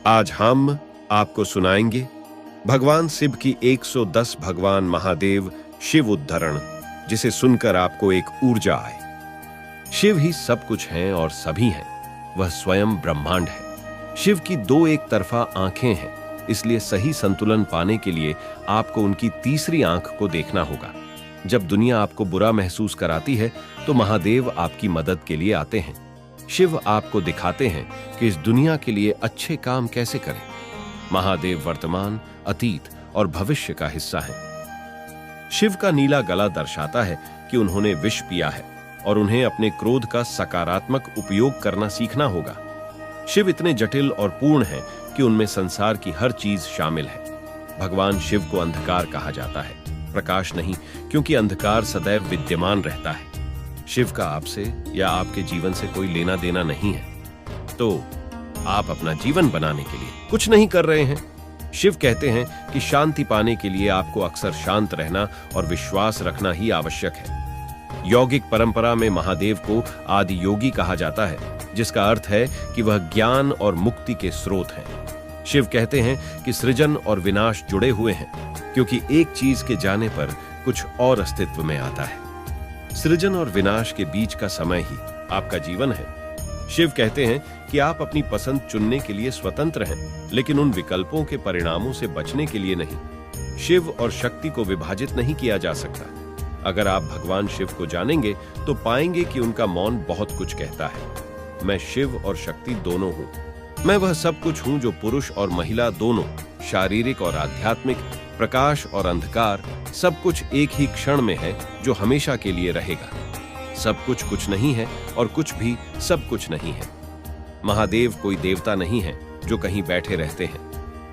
आज हम आपको सुनाएंगे भगवान शिव की 110 भगवान महादेव शिव उद्धरण, जिसे सुनकर आपको एक ऊर्जा आए। शिव ही सब कुछ हैं और सभी हैं, वह स्वयं ब्रह्मांड है। शिव की दो एक तरफा आंखें हैं, इसलिए सही संतुलन पाने के लिए आपको उनकी तीसरी आंख को देखना होगा। जब दुनिया आपको बुरा महसूस कराती है तो महादेव आपकी मदद के लिए आते हैं। शिव आपको दिखाते हैं कि इस दुनिया के लिए अच्छे काम कैसे करें। महादेव वर्तमान, अतीत और भविष्य का हिस्सा हैं। शिव का नीला गला दर्शाता है कि उन्होंने विष पिया है और उन्हें अपने क्रोध का सकारात्मक उपयोग करना सीखना होगा। शिव इतने जटिल और पूर्ण हैं कि उनमें संसार की हर चीज शामिल है। भगवान शिव को अंधकार कहा जाता है, प्रकाश नहीं, क्योंकि अंधकार सदैव विद्यमान रहता है। शिव का आपसे या आपके जीवन से कोई लेना देना नहीं है, तो आप अपना जीवन बनाने के लिए कुछ नहीं कर रहे हैं। शिव कहते हैं कि शांति पाने के लिए आपको अक्सर शांत रहना और विश्वास रखना ही आवश्यक है। यौगिक परंपरा में महादेव को आदि योगी कहा जाता है, जिसका अर्थ है कि वह ज्ञान और मुक्ति के स्रोत हैं। शिव कहते हैं कि सृजन और विनाश जुड़े हुए हैं, क्योंकि एक चीज के जाने पर कुछ और अस्तित्व में आता है। सृजन और विनाश के बीच का समय ही आपका जीवन है। शिव कहते हैं कि आप अपनी पसंद चुनने के लिए स्वतंत्र हैं, लेकिन उन विकल्पों के परिणामों से बचने के लिए नहीं। शिव और शक्ति को विभाजित नहीं किया जा सकता। अगर आप भगवान शिव को जानेंगे तो पाएंगे कि उनका मौन बहुत कुछ कहता है। मैं शिव और शक्ति दोनों हूं। मैं वह सब कुछ हूं जो पुरुष और महिला दोनों, शारीरिक और आध्यात्मिक, प्रकाश और अंधकार, सब कुछ एक ही क्षण में है जो हमेशा के लिए रहेगा। सब कुछ कुछ नहीं है और कुछ भी सब कुछ नहीं है। महादेव कोई देवता नहीं है जो कहीं बैठे रहते हैं।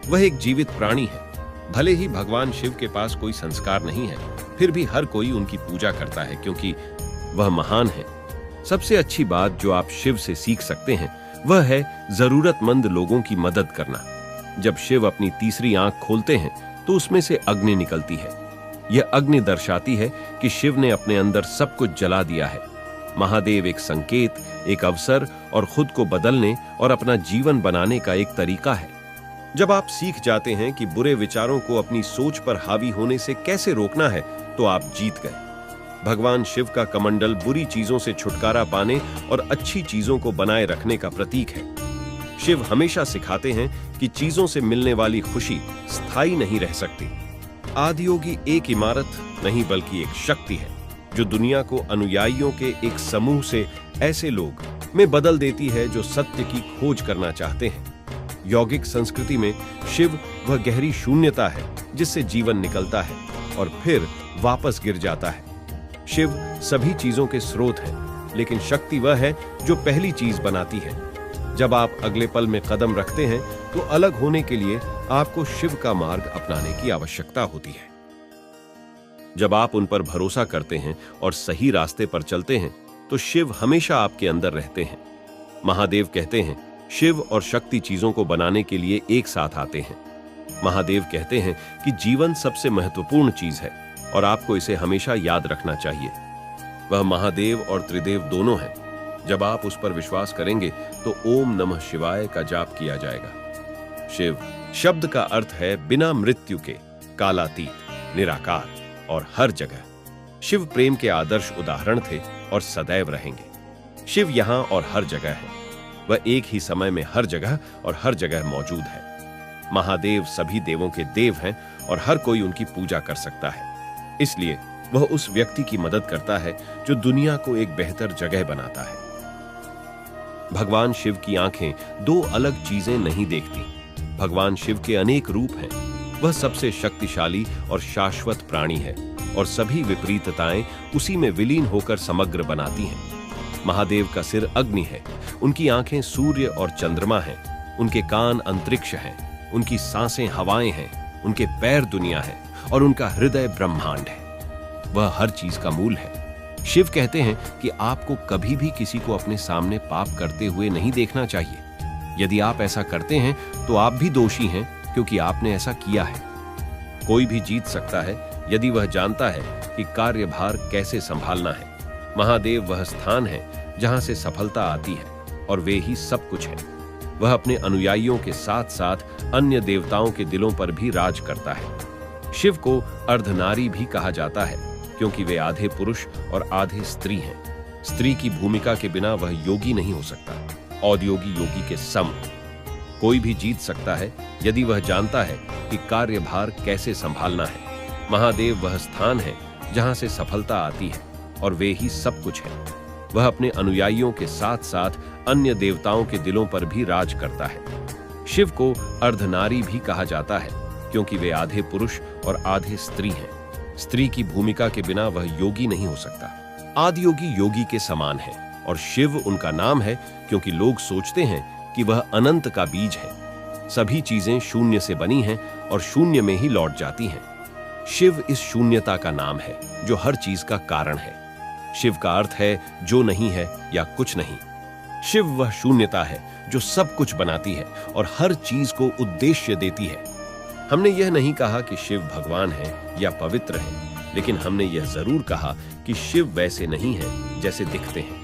वह एक जीवित प्राणी है। भले ही भगवान शिव के पास कोई संस्कार नहीं है, फिर भी हर कोई उनकी पूजा करता है, क्योंकि वह महान है। सबसे अच्छी बात जो आप शिव से सीख सकते हैं वह है जरूरतमंद लोगों की मदद करना। जब शिव अपनी तीसरी आंख खोलते हैं तो उसमें से अग्नि निकलती है। यह अग्नि दर्शाती है कि शिव ने अपने अंदर सब कुछ जला दिया है। महादेव एक संकेत, एक अवसर और खुद को बदलने और अपना जीवन बनाने का एक तरीका है। जब आप सीख जाते हैं कि बुरे विचारों को अपनी सोच पर हावी होने से कैसे रोकना है, तो आप जीत गए। भगवान शिव का कमंडल बुरी चीजों से छुटकारा पाने और अच्छी चीजों को बनाए रखने का प्रतीक है। शिव हमेशा सिखाते हैं कि चीजों से मिलने वाली खुशी स्थायी नहीं रह सकती। आदियोगी एक इमारत नहीं बल्कि एक शक्ति है, जो दुनिया को अनुयायियों के एक समूह से ऐसे लोग में बदल देती है जो सत्य की खोज करना चाहते हैं। यौगिक संस्कृति में शिव वह गहरी शून्यता है जिससे जीवन निकलता है और फिर वापस गिर जाता है। शिव सभी चीजों के स्रोत हैं, लेकिन शक्ति वह है जो पहली चीज बनाती है। जब आप अगले पल में कदम रखते हैं तो अलग होने के लिए आपको शिव का मार्ग अपनाने की आवश्यकता होती है। जब आप उन पर भरोसा करते हैं और सही रास्ते पर चलते हैं तो शिव हमेशा आपके अंदर रहते हैं। महादेव कहते हैं शिव और शक्ति चीजों को बनाने के लिए एक साथ आते हैं। महादेव कहते हैं कि जीवन सबसे महत्वपूर्ण चीज है और आपको इसे हमेशा याद रखना चाहिए। वह महादेव और त्रिदेव दोनों हैं। जब आप उस पर विश्वास करेंगे तो ओम नमः शिवाय का जाप किया जाएगा। शिव शब्द का अर्थ है बिना मृत्यु के, कालातीत, निराकार और हर जगह। शिव प्रेम के आदर्श उदाहरण थे और सदैव रहेंगे। शिव यहां और हर जगह है। वह एक ही समय में हर जगह और हर जगह मौजूद है। महादेव सभी देवों के देव हैं और हर कोई उनकी पूजा कर सकता है। इसलिए वह उस व्यक्ति की मदद करता है जो दुनिया को एक बेहतर जगह बनाता है। भगवान शिव की आंखें दो अलग चीजें नहीं देखती। भगवान शिव के अनेक रूप हैं। वह सबसे शक्तिशाली और शाश्वत प्राणी है और सभी विपरीतताएं उसी में विलीन होकर समग्र बनाती हैं। महादेव का सिर अग्नि है, उनकी आंखें सूर्य और चंद्रमा हैं, उनके कान अंतरिक्ष हैं, उनकी सांसें हवाएं हैं, उनके पैर दुनिया है और उनका हृदय ब्रह्मांड है। वह हर चीज का मूल है। शिव कहते हैं कि आपको कभी भी किसी को अपने सामने पाप करते हुए नहीं देखना चाहिए। यदि आप ऐसा करते हैं तो आप भी दोषी हैं, क्योंकि आपने ऐसा किया है। कोई भी जीत सकता है, यदि वह जानता है कि कार्यभार कैसे संभालना है। महादेव वह स्थान है जहां से सफलता आती है और वे ही सब कुछ है। वह अपने अनुयायियों के साथ साथ अन्य देवताओं के दिलों पर भी राज करता है। शिव को अर्धनारी भी कहा जाता है क्योंकि वे आधे पुरुष और आधे स्त्री हैं। स्त्री की भूमिका के बिना वह योगी नहीं हो सकता। औद्योगी योगी के सम कोई भी जीत सकता है यदि वह जानता है कि कार्यभार कैसे संभालना है। महादेव वह स्थान है जहां से सफलता आती है और वे ही सब कुछ है। वह अपने अनुयायियों के साथ साथ अन्य देवताओं के दिलों पर भी राज करता है। शिव को अर्धनारी भी कहा जाता है क्योंकि वे आधे पुरुष और आधे स्त्री हैं। स्त्री की भूमिका के बिना वह योगी नहीं हो सकता। आदियोगी योगी के समान है और शिव उनका नाम है क्योंकि लोग सोचते हैं कि वह अनंत का बीज है। सभी चीजें शून्य से बनी हैं और शून्य में ही लौट जाती हैं। शिव इस शून्यता का नाम है जो हर चीज का कारण है। शिव का अर्थ है जो नहीं है या कुछ नहीं। शिव वह शून्यता है जो सब कुछ बनाती है और हर चीज को उद्देश्य देती है। हमने यह नहीं कहा कि शिव भगवान है या पवित्र है, लेकिन हमने यह जरूर कहा कि शिव वैसे नहीं है जैसे दिखते हैं।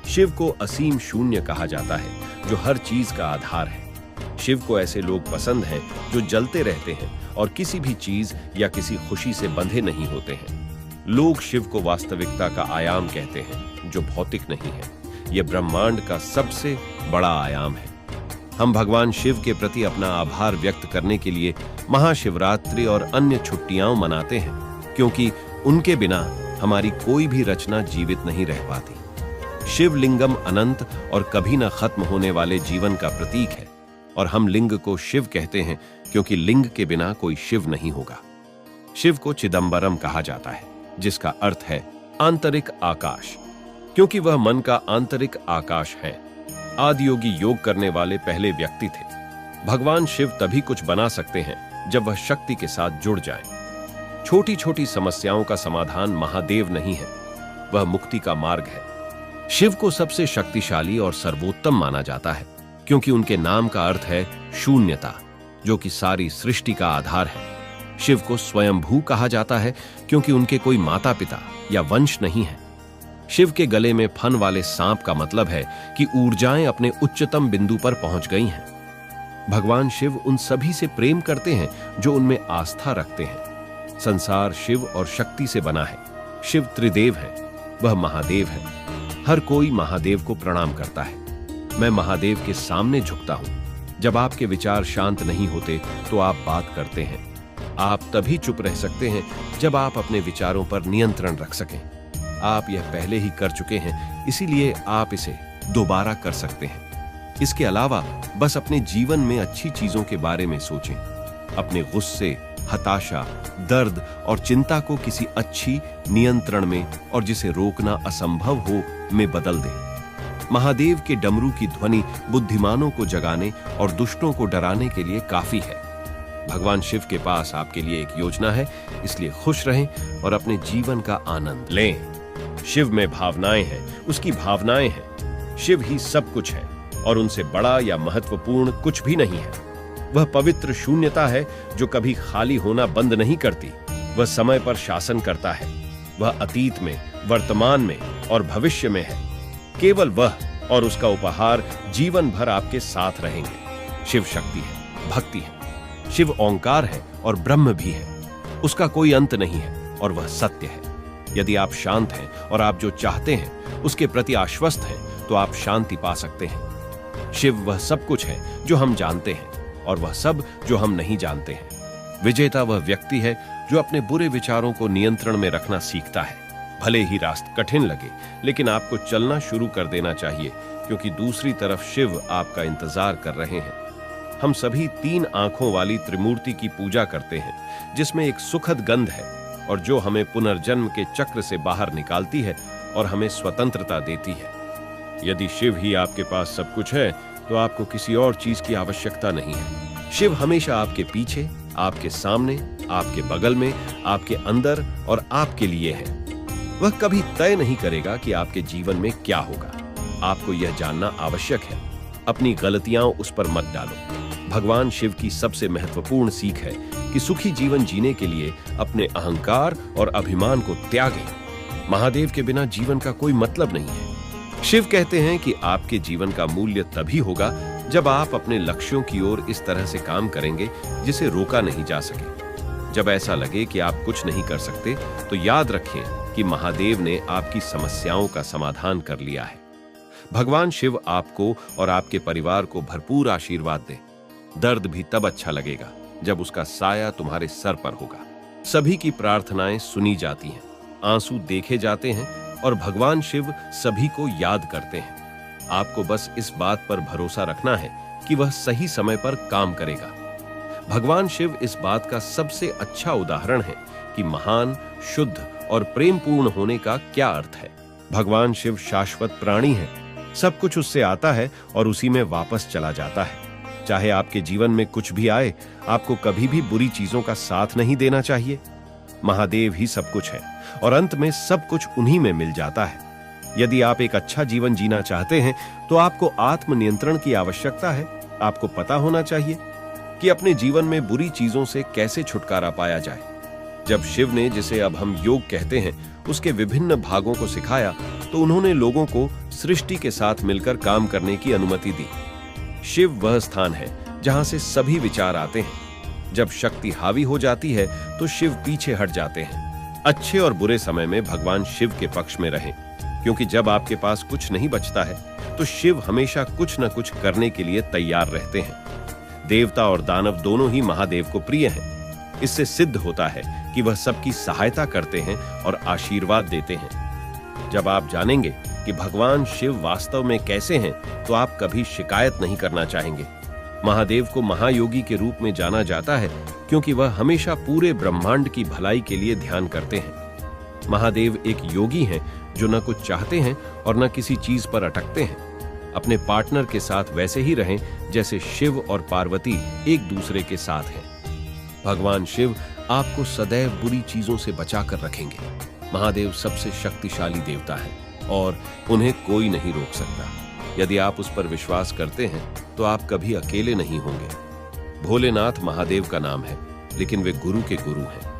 शिव को असीम शून्य कहा जाता है जो हर चीज का आधार है। शिव को ऐसे लोग पसंद हैं जो जलते रहते हैं और किसी भी चीज या किसी खुशी से बंधे नहीं होते हैं। लोग शिव को वास्तविकता का आयाम कहते हैं जो भौतिक नहीं है। यह ब्रह्मांड का सबसे बड़ा आयाम है। हम भगवान शिव के प्रति अपना आभार व्यक्त करने के लिए महाशिवरात्रि और अन्य छुट्टियां मनाते हैं क्योंकि उनके बिना हमारी कोई भी रचना जीवित नहीं रह पाती। शिवलिंगम अनंत और कभी न खत्म होने वाले जीवन का प्रतीक है और हम लिंग को शिव कहते हैं क्योंकि लिंग के बिना कोई शिव नहीं होगा। शिव को चिदंबरम कहा जाता है जिसका अर्थ है आंतरिक आकाश, क्योंकि वह मन का आंतरिक आकाश है। आदियोगी योग करने वाले पहले व्यक्ति थे। भगवान शिव तभी कुछ बना सकते हैं जब वह शक्ति के साथ जुड़ जाएं। छोटी छोटी समस्याओं का समाधान महादेव नहीं है, वह मुक्ति का मार्ग है। शिव को सबसे शक्तिशाली और सर्वोत्तम माना जाता है क्योंकि उनके नाम का अर्थ है शून्यता, जो कि सारी सृष्टि का आधार है। शिव को स्वयंभू कहा जाता है क्योंकि उनके कोई माता पिता या वंश नहीं है। शिव के गले में फन वाले सांप का मतलब है कि ऊर्जाएं अपने उच्चतम बिंदु पर पहुंच गई हैं। भगवान शिव उन सभी से प्रेम करते हैं जो उनमें आस्था रखते हैं। संसार शिव और शक्ति से बना है। शिव त्रिदेव है, वह महादेव है। हर कोई महादेव को प्रणाम करता है। मैं महादेव के सामने झुकता हूं। जब आपके विचार शांत नहीं होते तो आप बात करते हैं। आप तभी चुप रह सकते हैं जब आप अपने विचारों पर नियंत्रण रख सकें। आप यह पहले ही कर चुके हैं, इसीलिए आप इसे दोबारा कर सकते हैं। इसके अलावा बस अपने जीवन में अच्छी चीजों के बारे में सोचें। अपने गुस्से, हताशा, दर्द और चिंता को किसी अच्छी, नियंत्रण में और जिसे रोकना असंभव हो में बदल दें। महादेव के डमरू की ध्वनि बुद्धिमानों को जगाने और दुष्टों को डराने के लिए काफी है। भगवान शिव के पास आपके लिए एक योजना है, इसलिए खुश रहें और अपने जीवन का आनंद लें। शिव में भावनाएं हैं, उसकी भावनाएं हैं। शिव ही सब कुछ है और उनसे बड़ा या महत्वपूर्ण कुछ भी नहीं है। वह पवित्र शून्यता है जो कभी खाली होना बंद नहीं करती। वह समय पर शासन करता है। वह अतीत में, वर्तमान में और भविष्य में है। केवल वह और उसका उपहार जीवन भर आपके साथ रहेंगे। शिव शक्ति है, भक्ति है। शिव ओंकार है और ब्रह्म भी है। उसका कोई अंत नहीं है और वह सत्य है। यदि आप शांत हैं और आप जो चाहते हैं उसके प्रति आश्वस्त हैं तो आप शांति पा सकते हैं। शिव वह सब कुछ है जो हम जानते हैं और वह सब जो हम नहीं जानते हैं। विजेता वह व्यक्ति है जो अपने बुरे विचारों को नियंत्रण में रखना सीखता है। भले ही रास्ता कठिन लगे, लेकिन आपको चलना शुरू कर देना चाहिए क्योंकि दूसरी तरफ शिव आपका इंतजार कर रहे हैं। हम सभी 3 आंखों वाली त्रिमूर्ति की पूजा करते हैं जिसमें एक सुखद गंध है और जो हमें पुनर्जन्म के चक्र से बाहर निकालती है और हमें स्वतंत्रता देती है। यदि शिव ही आपके पास सब कुछ है तो आपको किसी और चीज की आवश्यकता नहीं है। शिव हमेशा आपके पीछे, आपके सामने, आपके बगल में, आपके अंदर और आपके लिए है। वह कभी तय नहीं करेगा कि आपके जीवन में क्या होगा। आपको यह जानना आवश्यक है। अपनी गलतियां उस पर मत डालो। भगवान शिव की सबसे महत्वपूर्ण सीख है कि सुखी जीवन जीने के लिए अपने अहंकार और अभिमान को त्यागें। महादेव के बिना जीवन का कोई मतलब नहीं है। शिव कहते हैं कि आपके जीवन का मूल्य तभी होगा जब आप अपने लक्ष्यों की ओर इस तरह से काम करेंगे जिसे रोका नहीं जा सके। जब ऐसा लगे कि आप कुछ नहीं कर सकते, तो याद रखें कि महादेव ने आपकी समस्याओं का समाधान कर लिया है। भगवान शिव आपको और आपके परिवार को भरपूर आशीर्वाद दे। दर्द भी तब अच्छा लगेगा जब उसका साया तुम्हारे सर पर होगा। सभी की प्रार्थनाएं सुनी जाती हैं, आंसू देखे जाते हैं और भगवान शिव सभी को याद करते हैं। आपको बस इस बात पर भरोसा रखना है कि वह सही समय पर काम करेगा। भगवान शिव इस बात का सबसे अच्छा उदाहरण है कि महान, शुद्ध और प्रेमपूर्ण होने का क्या अर्थ है। भगवान शिव शाश्वत प्राणी हैं, सब कुछ उससे आता है और उसी में वापस चला जाता है। चाहे आपके जीवन में कुछ भी आए, आपको कभी भी बुरी चीजों का साथ नहीं देना चाहिए। महादेव ही सब कुछ है और अंत में सब कुछ उन्हीं में मिल जाता है। यदि आप एक अच्छा जीवन जीना चाहते हैं तो आपको आत्मनियंत्रण की आवश्यकता है। आपको पता होना चाहिए कि अपने जीवन में बुरी चीजों से कैसे छुटकारा पाया जाए। जब शिव ने, जिसे अब हम योग कहते हैं, उसके विभिन्न भागों को सिखाया, तो उन्होंने लोगों को सृष्टि के साथ मिलकर काम करने की अनुमति दी। शिव वह स्थान है जहां से सभी विचार आते हैं। जब शक्ति हावी हो जाती है तो शिव पीछे हट जाते हैं। अच्छे और बुरे समय में भगवान शिव के पक्ष में रहें, क्योंकि जब आपके पास कुछ नहीं बचता है तो शिव हमेशा कुछ न कुछ करने के लिए तैयार रहते हैं। देवता और दानव दोनों ही महादेव को प्रिय हैं। इससे सिद्ध होता है कि वह सबकी सहायता करते हैं और आशीर्वाद देते हैं। जब आप जानेंगे कि भगवान शिव वास्तव में कैसे हैं, तो आप कभी शिकायत नहीं करना चाहेंगे। महादेव को महायोगी के रूप में जाना जाता है क्योंकि वह हमेशा पूरे ब्रह्मांड की भलाई के लिए ध्यान करते हैं। महादेव एक योगी हैं जो न कुछ चाहते हैं और न किसी चीज पर अटकते हैं। अपने पार्टनर के साथ वैसे ही रहें जैसे शिव और पार्वती एक दूसरे के साथ हैं। भगवान शिव आपको सदैव बुरी चीजों से बचाकर रखेंगे। महादेव सबसे शक्तिशाली देवता है और उन्हें कोई नहीं रोक सकता। यदि आप उस पर विश्वास करते हैं तो आप कभी अकेले नहीं होंगे। भोलेनाथ महादेव का नाम है, लेकिन वे गुरु के गुरु हैं।